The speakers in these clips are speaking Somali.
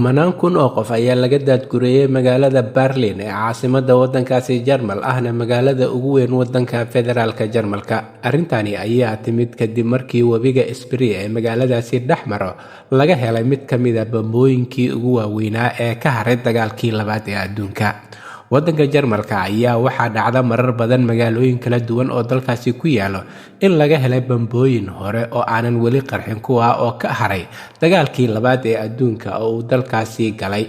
kumanaan kun oo qof ayaa laga daadgureeyay magaalada Berlin ee caasimadda waddankaasi Jarmal ahna magaalada ugu weyn waddanka federaalka Jarmalka. Arrintani ayaa timid kadib markii webiga Spree ee magaaladaasi dhex maro laga helay mid ka mid ah bambooyinkii ugu waaweynaa ee ka haray dagaalkii labaad ee adduunka. waddanka Jarmalka ayaa waxaa dhacda marar badan magaalooyin kala duwan oo dalkaasi ku yaalo in laga helay bambooyin hore oo aanan weli qarxin kuwa oo ka haray dagaalkii labaad ee adduunka oo uu dalkaasi galay.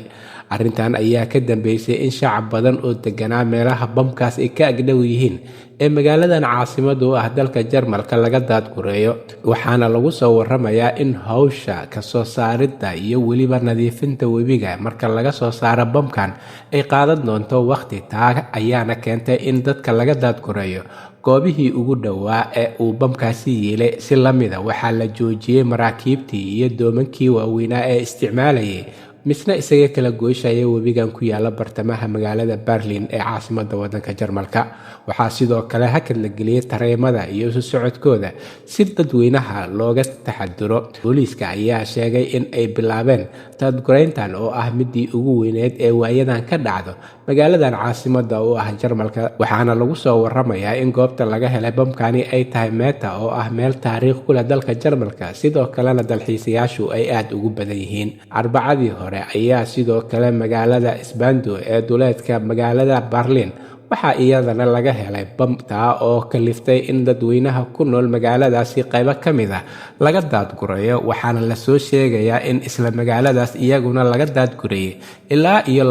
Arrintan ayaa ka dambeysay in shacab badan oo deganaa meelaha bamkaas ay ka agdhow yihiin ee magaaladan caasimadu u ah dalka Jarmalka laga daadgureeyo, waxaana lagu soo waramayaa in hawsha ka soo saaridda iyo weliba nadiifinta webiga marka laga soo saaro bamkan ay qaadan doonto waqti. Taa ayaana keentay in dadka laga daadgureeyo goobihii ugu dhowaa ee uu bamkaasi yeelay. Si la mid ah waxaa la joojiyay maraakiibtii iyo doomankii waaweynaa ee isticmaalayay misna isaga kala gooshaya webigan ku yaala bartamaha magaalada Berlin ee caasimadda waddanka Jarmalka. Waxaa sidoo kale hakad la geliyay tareemada iyo isu socodkooda si dadweynaha looga taxadiro. Booliiska ayaa sheegay in ay bilaabeen daadgureyntan oo ah midii ugu weyneed ee waayadan ka dhacdo magaaladan caasimadda u ah Jarmalka, waxaana lagu soo waramayaa in goobta laga helay bamkani ay tahay Meta oo ah meel taariikh ku leh dalka Jarmalka, sidoo kalena dalxiisayaashu ay aad ugu badan yihiin. Arbacadii hore ayaa sidoo kale magaalada Spandau ee duleedka magaalada Berlin waxaa iyadana laga helay bam, taa oo kaliftay in dadweynaha ku nool magaaladaasi qaybo ka mid ah laga daadgureeyo. Waxaana la soo sheegayaa in isla magaaladaas iyaguna laga daadgureeyay ilaa iyo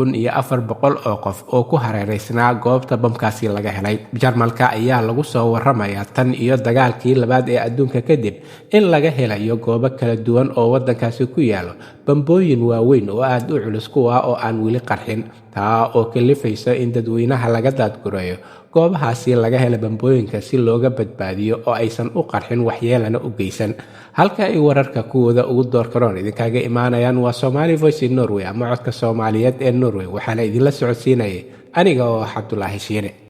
12,400 oo qof oo ku hareereysnaa goobta bamkaasi laga helay. Jarmalka ayaa lagu soo waramayaa tan iyo dagaalkii labaad ee adduunka kadib in laga helayo goobo kala duwan oo waddankaasi ku yaalo bambooyin waaweyn oo aad u culus kuwa oo aan weli qarxin, taa oo kalifaysa in dadweynaha laga daadgureeyo goobahaasi laga hela bambooyinka si looga badbaadiyo oo aysan u qarxin waxyeelana u geysan. Halka ay wararka kuwooda ugu doorkaroon idinkaga imaanayaan waa Somali Voice in Norway ama codka Soomaaliyeed ee Norway, waxaana idinla socodsiinayay aniga oo Cabdulaahi Shiine.